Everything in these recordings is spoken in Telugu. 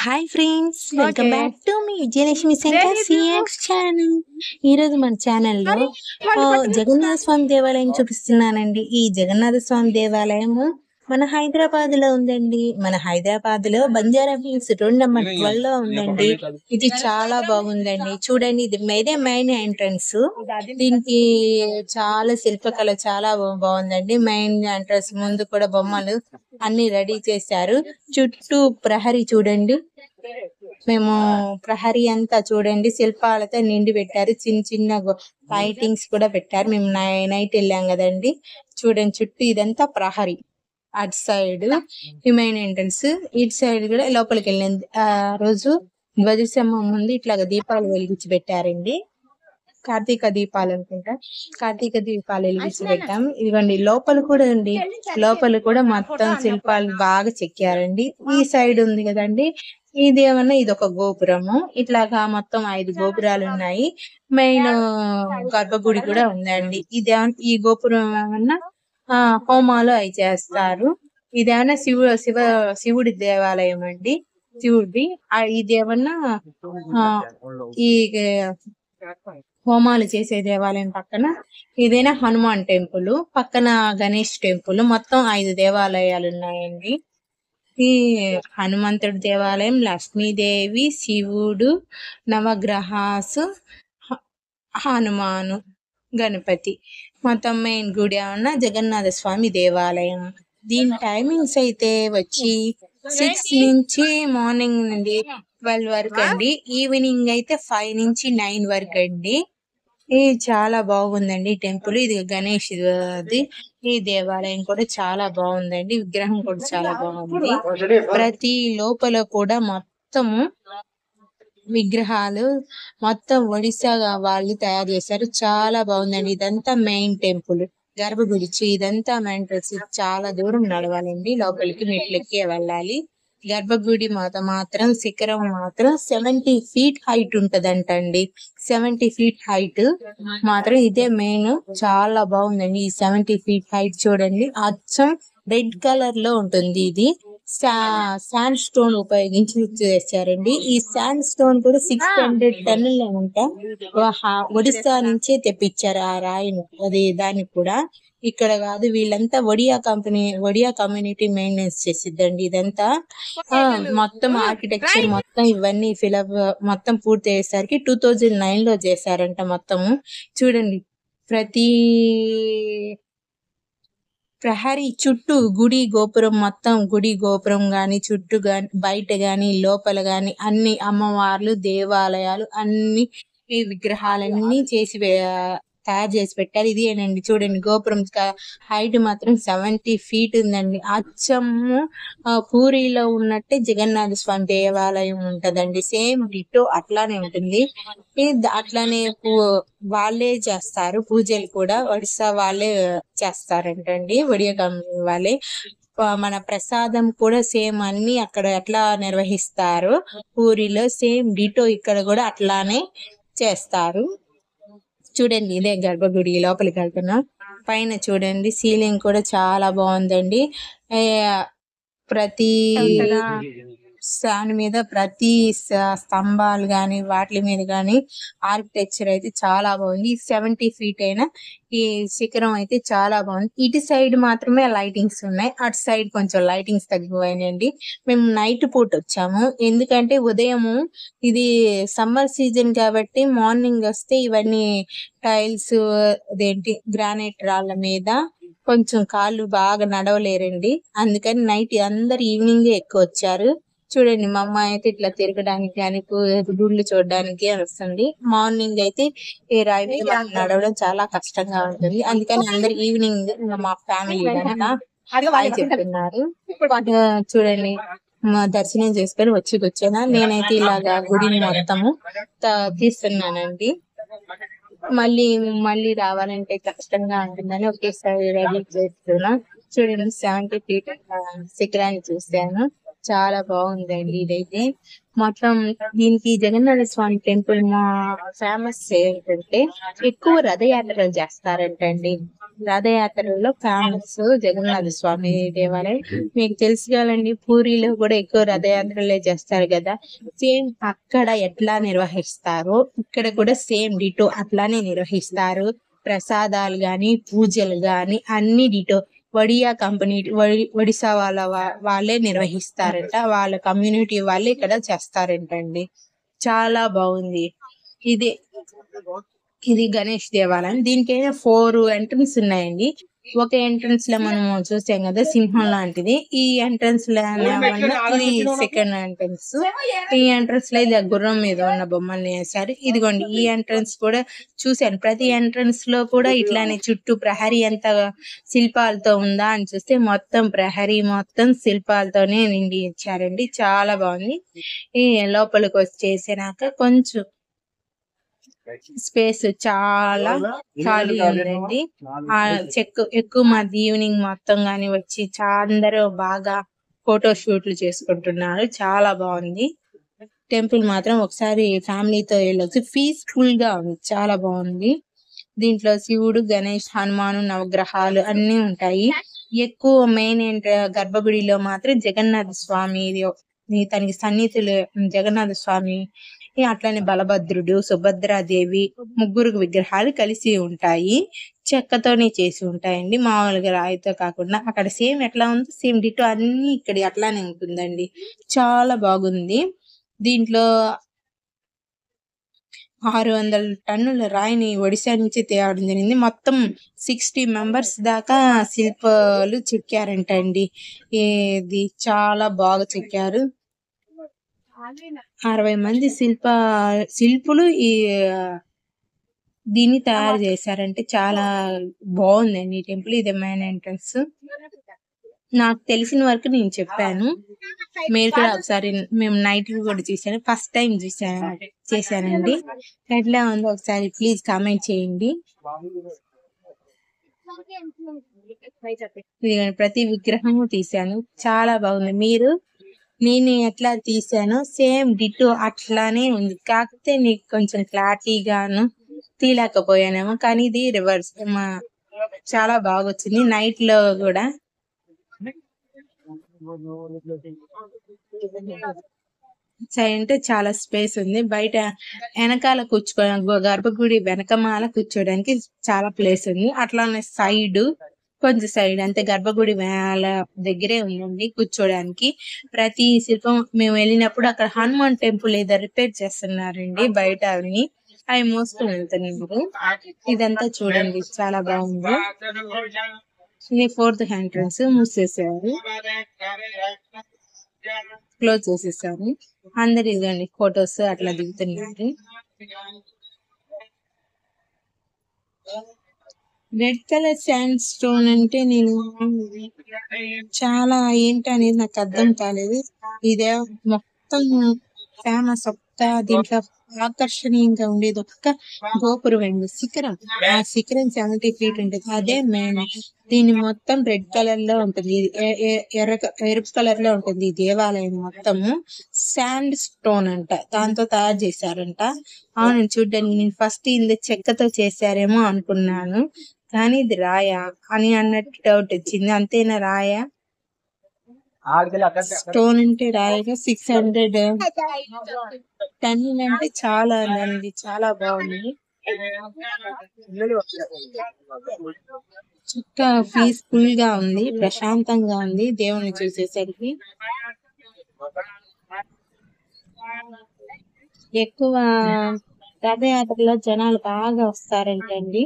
Hi friends, welcome okay. Back to me Vijayalakshmi Shankar CX channel. ఈరోజు మన ఛానల్లో జగన్నాథ స్వామి దేవాలయం చూపిస్తున్నానండి. ఈ జగన్నాథ స్వామి దేవాలయము మన హైదరాబాద్ లో ఉందండి. మన హైదరాబాద్ లో బంజారా హిల్స్ 2 నెంబర్ 12 లో ఉందండి. ఇది చాలా బాగుందండి. చూడండి, ఇది ఇదే మెయిన్ ఎంట్రన్స్. దీనికి చాలా శిల్పకళ చాలా బాగుందండి. మెయిన్ ఎంట్రన్స్ ముందు కూడా బొమ్మలు అన్ని రెడీ చేశారు. చుట్టూ ప్రహరీ చూడండి. మేము ప్రహరీ అంతా చూడండి శిల్పాలతో నిండి పెట్టారు. చిన్న చిన్న లైటింగ్స్ కూడా పెట్టారు. మేము నైట్ వెళ్ళాం కదండి. చూడండి, చుట్టూ ఇదంతా ప్రహరీ. అటు సైడ్ మెయిన్ ఎంట్రన్స్, ఇటు సైడ్ కూడా లోపలికి వెళ్ళింది. ఆ రోజు ధ్వజస్తంభం ముందు ఇట్లాగా దీపాలు వెలిగించి పెట్టారండి. కార్తీక దీపాలు అనుకుంటా. కార్తీక దీపాలు వెలిగించి పెట్టాం. ఇదిగోండి లోపల కూడా అండి. లోపల కూడా మొత్తం శిల్పాలు బాగా చెక్కారండి. ఈ సైడ్ ఉంది కదండి, ఇదేమన్నా ఇది ఒక గోపురము. ఇట్లాగా మొత్తం 5 గోపురాలు ఉన్నాయి. మెయిన్ గర్భగుడి కూడా ఉందండి. ఈ గోపురం ఏమన్నా హోమాలు అవి చేస్తారు. ఇదేమన్నా శివుడి దేవాలయం అండి. శివుడిది. ఇదేమన్నా ఈ హోమాలు చేసే దేవాలయం పక్కన ఇదైనా హనుమాన్ టెంపుల్, పక్కన గణేష్ టెంపుల్. మొత్తం 5 దేవాలయాలు ఉన్నాయండి. ఈ హనుమంతుడి దేవాలయం, లక్ష్మీదేవి, శివుడు, నవగ్రహాసు, హనుమాను, గణపతి. మొత్తం మెయిన్ గుడి ఉన్న జగన్నాథ స్వామి దేవాలయం. దీని టైమింగ్స్ అయితే వచ్చి 6 నుంచి మార్నింగ్ నుండి 12 వరకు అండి. ఈవినింగ్ అయితే 5 నుంచి 9 వరకు అండి. ఇది చాలా బాగుందండి టెంపుల్. ఇది గణేష్ అది. ఈ దేవాలయం కూడా చాలా బాగుందండి. విగ్రహం కూడా చాలా బాగుంది. ప్రతి లోపల కూడా మొత్తము విగ్రహాలు మొత్తం ఒడిశా వాళ్ళు తయారు చేశారు. చాలా బాగుందండి. ఇదంతా మెయిన్ టెంపుల్, గర్భగుడి. ఇదంతా మెయిన్ చాలా దూరం నడవాలండి. లోపలికి మెట్లెక్కి వెళ్ళాలి. గర్భగుడి మాత్రం శిఖరం మాత్రం 70 feet హైట్ ఉంటదంటండి. 70 feet హైట్ మాత్రం ఇదే మెయిన్. చాలా బాగుందండి. ఈ 70 feet హైట్ చూడండి. అచ్చం రెడ్ కలర్ లో ఉంటుంది. ఇది శాండ్ స్టోన్ ఉపయోగించి చేశారండి. ఈ శాండ్ స్టోన్ కూడా 600 టన్నులు ఉంటా ఒడిశా నుంచే తెప్పించారు ఆ రాయిని. అది దానికి కూడా ఇక్కడ కాదు. వీళ్ళంతా ఒడియా కమ్యూనిటీ మెయింటెనెన్స్ చేసిద్దండి ఇదంతా. మొత్తం ఆర్కిటెక్చర్ మొత్తం ఇవన్నీ ఫిలప్ మొత్తం పూర్తి అయ్యేసరికి 2009 లో చేశారంట మొత్తము. చూడండి, ప్రతి ప్రహరీ చుట్టూ గుడి గోపురం, మొత్తం గుడి గోపురం గాని, చుట్టూ గాని, బయట గాని, లోపల గాని అన్ని అమ్మవార్లు, దేవాలయాలు అన్ని ఈ విగ్రహాలన్నీ తయారు చేసి పెట్టారు. ఇదేనండి చూడండి, గోపురం హైట్ మాత్రం 70 feet ఉందండి. అచ్చము పూరిలో ఉన్నట్టే జగన్నాథ స్వామి దేవాలయం ఉంటదండి. సేమ్ డిటో అట్లానే ఉంటుంది. అట్లానే వాళ్ళే చేస్తారు పూజలు కూడా. ఒడిశా వాళ్ళే చేస్తారంటండి, ఒడియా కంపెనీ వాళ్ళే. మన ప్రసాదం కూడా సేమ్ అన్ని అక్కడ ఎట్లా నిర్వహిస్తారు పూరిలో, సేమ్ డిటో ఇక్కడ కూడా అట్లానే చేస్తారు. చూడండి, ఇదే గర్భగుడి. లోపలికి వెళ్తున్నా. పైన చూడండి సీలింగ్ కూడా చాలా బాగుందండి. ప్రతి దాని మీద ప్రతి స్తంభాలు గాని వాటి మీద గాని ఆర్కిటెక్చర్ అయితే చాలా బాగుంది. 70 feet అయినా ఈ శిఖరం అయితే చాలా బాగుంది. ఇటు సైడ్ మాత్రమే లైటింగ్స్ ఉన్నాయి, అటు సైడ్ కొంచెం లైటింగ్స్ తగ్గిపోయినాయండి. మేము నైట్ పూట వచ్చాము, ఎందుకంటే ఉదయము ఇది సమ్మర్ సీజన్ కాబట్టి మార్నింగ్ వస్తే ఇవన్నీ టైల్స్ అదేంటి గ్రానైట్ రాళ్ళ మీద కొంచెం కాళ్ళు బాగా నడవలేరండి. అందుకని నైట్ అందరు ఈవినింగ్ ఎక్కువ వచ్చారు. చూడండి, మా అమ్మాయి అయితే ఇట్లా తిరగడానికి కానీ గుళ్ళు చూడడానికి వస్తుంది. మార్నింగ్ అయితే ఈ రాయి మీద నడవడం చాలా కష్టంగా ఉంటుంది. అందుకని అందరు ఈవినింగ్ మా ఫ్యామిలీ అంతా చెప్తున్నారు. చూడండి, మా దర్శనం చేసుకొని వచ్చి కూర్చొని నేనైతే ఇలాగా గుడిని మొత్తము తీస్తున్నానండి. మళ్ళీ రావాలంటే కష్టంగా ఉంటుందని ఒకేసారి రెడీ చేస్తున్నా. చూడండి, 70 feet శిఖరాన్ని చూశాను. చాలా బాగుందండి ఇదైతే మొత్తం. దీనికి జగన్నాథ స్వామి టెంపుల్ మా ఫేమస్ ఏంటంటే ఎక్కువ రథయాత్రలు చేస్తారంటండి. రథయాత్రలో ఫేమస్ జగన్నాథ స్వామి దేవాలయం. మీకు తెలుసు కదండి, పూరిలో కూడా ఎక్కువ రథయాత్రలే చేస్తారు కదా. సేమ్ అక్కడ ఎట్లా నిర్వహిస్తారో ఇక్కడ కూడా సేమ్ డిటో అట్లానే నిర్వహిస్తారు. ప్రసాదాలు గాని పూజలు గాని అన్ని డిటో. వడియా కంపెనీ ఒడిశా వాళ్ళే నిర్వహిస్తారంట. వాళ్ళ కమ్యూనిటీ వాళ్ళే ఇక్కడ చేస్తారంటండి. చాలా బాగుంది. ఇది ఇది గణేష్ దేవాలయం. దీనికైనా 4 ఎంట్రన్స్ ఉన్నాయండి. ఒక ఎంట్రన్స్ లో మనం చూసాం కదా సింహం లాంటిది. ఈ ఎంట్రన్స్ లో ఇది సెకండ్ ఎంట్రన్స్. ఈ ఎంట్రన్స్ లో ఇది గుర్రం మీద ఉన్న బొమ్మల్ని వేశారు. ఇదిగోండి ఈ ఎంట్రన్స్ కూడా చూశాను. ప్రతి ఎంట్రన్స్ లో కూడా ఇట్లానే చుట్టూ ప్రహరీ ఎంత శిల్పాలతో ఉందా అని చూస్తే మొత్తం ప్రహరీ మొత్తం శిల్పాలతోనే నిండి ఇచ్చారండి. చాలా బాగుంది. ఈ లోపలికి వచ్చేసినాక కొంచెం స్పేస్ చాలా ఖాళీ ఉందండి. ఆ ఎక్కువ మంది ఈవినింగ్ మొత్తం గాని వచ్చి అందరూ బాగా ఫోటో షూట్లు చేసుకుంటున్నారు. చాలా బాగుంది. టెంపుల్ మాత్రం ఒకసారి ఫ్యామిలీతో వెళ్ళొచ్చు. పీస్ఫుల్ గా ఉంది. చాలా బాగుంది. దీంట్లో శివుడు, గణేష్, హనుమాను, నవగ్రహాలు అన్ని ఉంటాయి. ఎక్కువ మెయిన్ గర్భగుడిలో మాత్రం జగన్నాథ స్వామి తనకి సన్నిధులు జగన్నాథ స్వామి, అట్లానే బలభద్రుడు, సుభద్రాదేవి ముగ్గురు విగ్రహాలు కలిసి ఉంటాయి. చెక్కతోనే చేసి ఉంటాయండి, మామూలుగా రాయితో కాకుండా. అక్కడ సేమ్ ఎట్లా ఉందో సేమ్ డిటో అన్ని ఇక్కడ అట్లానే ఉంటుందండి. చాలా బాగుంది. దీంట్లో 600 టన్నుల రాయిని ఒడిశా నుంచి తేవడం జరిగింది. మొత్తం 60 మెంబర్స్ దాకా శిల్పాలు చెక్కారంటండి. ఇది చాలా బాగా చెక్కారు. 60 మంది శిల్పులు దీన్ని తయారు చేశారంటే చాలా బాగుందండి ఈ టెంపుల్. ఇది మెయిన్ ఎంట్రన్స్. నాకు తెలిసిన వరకు నేను చెప్పాను. మీరు కూడా ఒకసారి మేము నైట్ కూడా చూసాను. ఫస్ట్ టైం చేశానండి. ఎట్లా ఉందో ఒకసారి ప్లీజ్ కామెంట్ చేయండి. ప్రతి విగ్రహము తీశాను. చాలా బాగుంది. నేను ఎట్లా తీసానో సేమ్ డిటో అట్లానే ఉంది. కాకపోతే నీకు కొంచెం క్లారిటీగాను తీయలేకపోయానేమో, కానీ ఇది రివర్స్ చాలా బాగా వచ్చింది. నైట్ లో కూడా అంటే చాలా స్పేస్ ఉంది. బయట వెనకాల గర్భగుడి వెనకమాల కూర్చోడానికి చాలా ప్లేస్ ఉంది. అట్లానే కొంచెం సైడ్ అంతే గర్భగుడి వేళ దగ్గరే ఉందండి కూర్చోడానికి. ప్రతి శిల్పం మేము వెళ్ళినప్పుడు అక్కడ హనుమాన్ టెంపుల్ ఏదో రిపేర్ చేస్తున్నారండి బయట. అవి మోసుకొని వెళ్తున్నారు. ఇదంతా చూడండి చాలా బాగుంది. ఇది 4th ఎంట్రన్స్. మూసేసారు, క్లోజ్ చేసేసారు. అందరు ఇదండి ఫొటోస్ అట్లా దిగుతున్నారు. రెడ్ కలర్ శాండ్ స్టోన్ అంటే నేను చాలా ఏంటనేది నాకు అర్థం కాలేదు. ఇదే మొత్తం ఫేమస్. దీంట్లో ఆకర్షణీయంగా ఉండేది ఒక్క గోపురం అండి, శిఖరం. ఆ శిఖరం 70 feet ఉంటుంది. అదే మెయిన్. దీన్ని మొత్తం రెడ్ కలర్ లో ఉంటుంది, ఎరుపు కలర్ లో ఉంటుంది. ఈ దేవాలయం మొత్తము శాండ్ స్టోన్ అంట, దాంతో తయారు చేశారంట. అవును, చూడ్డానికి నేను ఫస్ట్ ఇది చెక్కతో చేశారేమో అనుకున్నాను, కానీ ఇది రాయా అని అన్నట్టు డౌట్ వచ్చింది. అంతేనా రాయా? స్టోన్ అంటే రాయగా 600 టన్నులు అంటే చాలా అండి. చాలా బాగుంది. చుట్టూ పీస్ఫుల్ గా ఉంది, ప్రశాంతంగా ఉంది దేవుని చూసేసరికి. ఎక్కువ రథయాత్రలో జనాలు బాగా వస్తారంటండి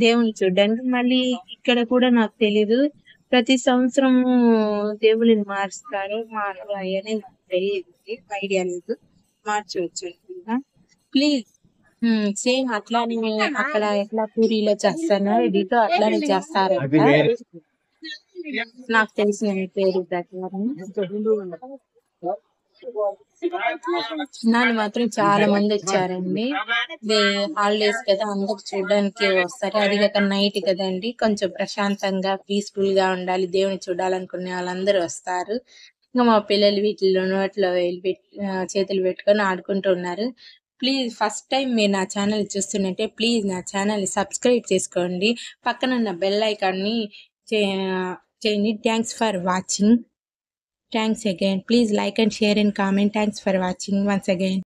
దేవుని చూడడానికి. మళ్ళీ ఇక్కడ కూడా నాకు తెలీదు, ప్రతి సంవత్సరము దేవుళ్ళని మారుస్తారు అనేది తెలియదు, ఐడియా లేదు. మార్చవచ్చు. ప్లీజ్ సేమ్ అట్లానే అక్కడ ఎట్లా పూరిలో చేస్తారో ఇదితో అట్లానే చేస్తారంట. నాకు తెలిసిన పేరు ప్రకారం జనాలు మాత్రం చాలా మంది వచ్చారండి. హాలిడేస్ కదా, అందరు చూడడానికి వస్తారు. అది కాక నైట్ కదండి, కొంచెం ప్రశాంతంగా పీస్ఫుల్ గా ఉండాలి, దేవుని చూడాలనుకునే వాళ్ళందరూ వస్తారు. ఇంకా మా పిల్లలు వీటిలో నోట్లో చేతులు పెట్టుకొని ఆడుకుంటూ ఉన్నారు. ప్లీజ్ ఫస్ట్ టైం మీరు నా ఛానల్ చూస్తున్నట్టే ప్లీజ్ నా ఛానల్ని సబ్స్క్రైబ్ చేసుకోండి. పక్కన ఉన్న బెల్ ఐకాన్ని చేయండి. Thanks for watching. Thanks again. Please like and share and comment. Thanks for watching once again.